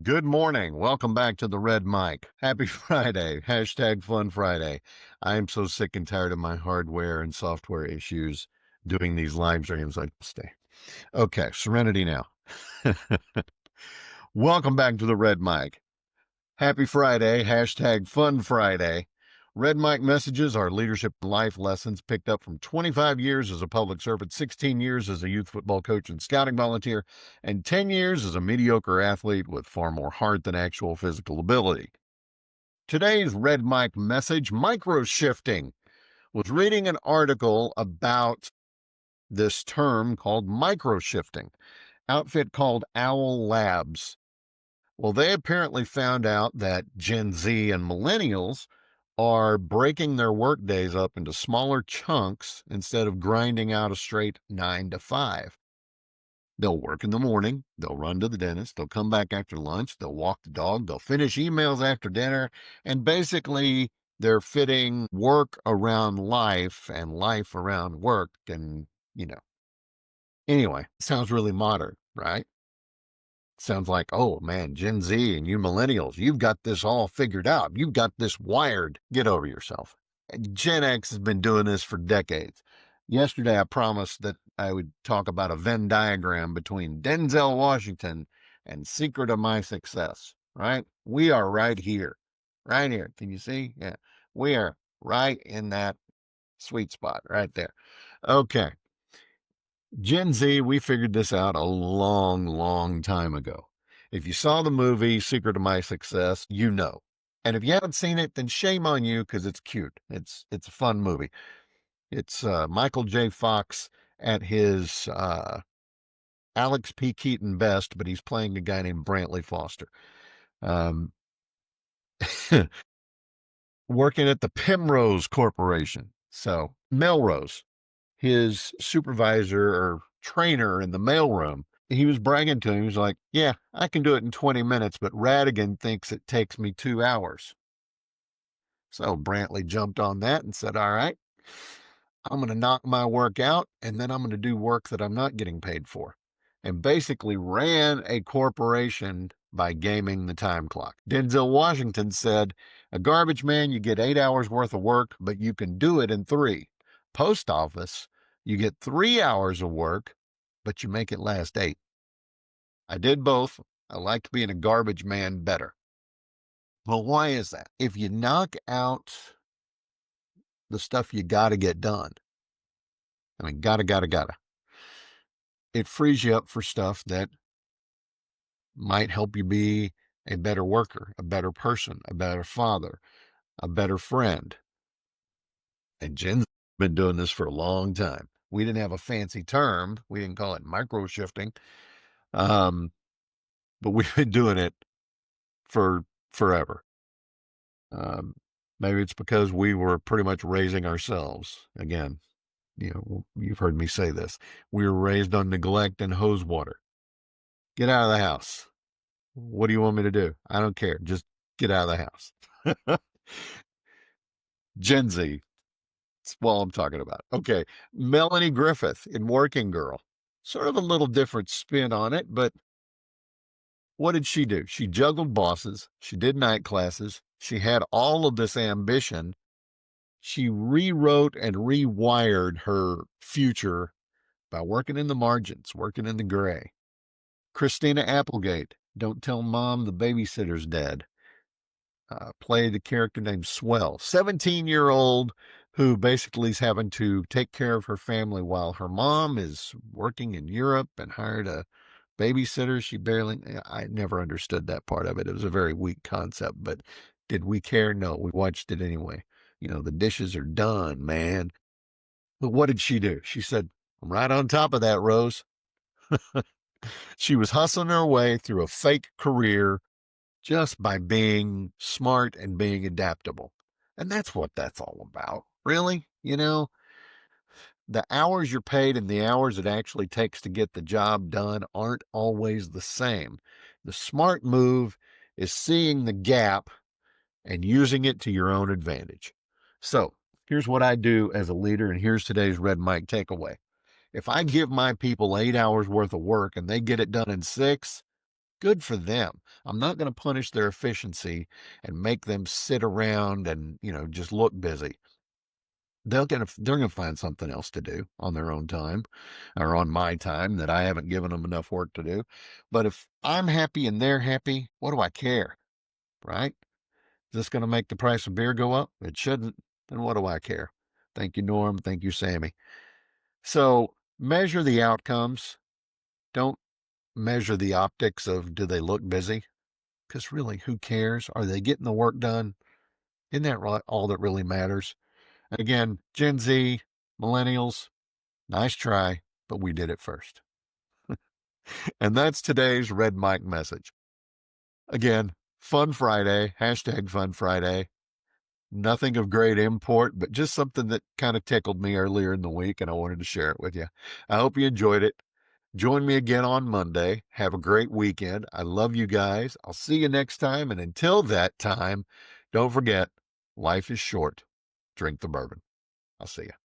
Good morning. Welcome back to the Red Mic. Happy Friday. Hashtag Fun Friday. I am so sick and tired of my hardware and software issues doing these live streams. I stay. Okay, serenity now. Welcome back to the Red Mic. Happy Friday. Hashtag Fun Friday. Red Mic messages are leadership and life lessons picked up from 25 years as a public servant, 16 years as a youth football coach and scouting volunteer, and 10 years as a mediocre athlete with far more heart than actual physical ability. Today's Red Mic message, micro shifting. Was reading an article about this term called micro shifting. Outfit called Owl Labs. Well, they apparently found out that Gen Z and millennials are breaking their work days up into smaller chunks instead of grinding out a straight 9 to 5. They'll work in the morning, they'll run to the dentist, they'll come back after lunch, they'll walk the dog, they'll finish emails after dinner, and basically they're fitting work around life and life around work. And, anyway, sounds really modern, right? Sounds like, oh man, Gen Z and you millennials, you've got this all figured out. You've got this wired. Get over yourself. Gen X has been doing this for decades. Yesterday, I promised that I would talk about a Venn diagram between Denzel Washington and Secret of My Success, right? We are right here, right here. Can you see? Yeah, we are right in that sweet spot right there. Okay. Gen Z, we figured this out a long, long time ago. If you saw the movie Secret of My Success, you know. And if you haven't seen it, then shame on you because it's cute. It's a fun movie. It's Michael J. Fox at his Alex P. Keaton best, but he's playing a guy named Brantley Foster. Um, working at the Primrose Corporation. So Melrose, his supervisor or trainer in the mailroom, he was bragging to him. He was like, yeah, I can do it in 20 minutes, but Radigan thinks it takes me 2 hours. So Brantley jumped on that and said, all right, I'm going to knock my work out and then I'm going to do work that I'm not getting paid for. And basically ran a corporation by gaming the time clock. Denzel Washington said, a garbage man, you get 8 hours worth of work, but you can do it in 3. Post office, you get 3 hours of work, but you make it last 8. I did both. I liked being a garbage man better. Well, why is that? If you knock out the stuff you got to get done, I mean, gotta, it frees you up for stuff that might help you be a better worker, a better person, a better father, a better friend. And Jen's been doing this for a long time. We didn't have a fancy term. We didn't call it micro shifting. But we've been doing it for forever. Maybe it's because we were pretty much raising ourselves. Again, you've heard me say this. We were raised on neglect and hose water. Get out of the house. What do you want me to do? I don't care. Just get out of the house. Gen Z. That's all I'm talking about. Okay. Melanie Griffith in Working Girl. Sort of a little different spin on it, but what did she do? She juggled bosses. She did night classes. She had all of this ambition. She rewrote and rewired her future by working in the margins, working in the gray. Christina Applegate, Don't Tell Mom the Babysitter's Dead. Played a character named Swell, 17-year-old who basically is having to take care of her family while her mom is working in Europe and hired a babysitter. I never understood that part of it. It was a very weak concept, but did we care? No, we watched it anyway. The dishes are done, man. But what did she do? She said, I'm right on top of that, Rose. She was hustling her way through a fake career just by being smart and being adaptable. And that's what that's all about, really. The hours you're paid and the hours it actually takes to get the job done aren't always the same. The smart move is seeing the gap and using it to your own advantage. So here's what I do as a leader, and here's today's Red Mic takeaway. If I give my people 8 hours worth of work and they get it done in 6, Good for them. I'm not going to punish their efficiency and make them sit around and, just look busy. They're gonna find something else to do on their own time or on my time that I haven't given them enough work to do. But if I'm happy and they're happy, what do I care? Right? Is this going to make the price of beer go up? It shouldn't. Then what do I care? Thank you, Norm. Thank you, Sammy. So measure the outcomes. Don't measure the optics of do they look busy? Because really, who cares? Are they getting the work done? Isn't that all that really matters? Again, Gen Z, millennials, nice try, but we did it first. And that's today's Red Mike message. Again, Fun Friday, hashtag Fun Friday. Nothing of great import, but just something that kind of tickled me earlier in the week, and I wanted to share it with you. I hope you enjoyed it. Join me again on Monday. Have a great weekend. I love you guys. I'll see you next time. And until that time, don't forget, life is short. Drink the bourbon. I'll see you.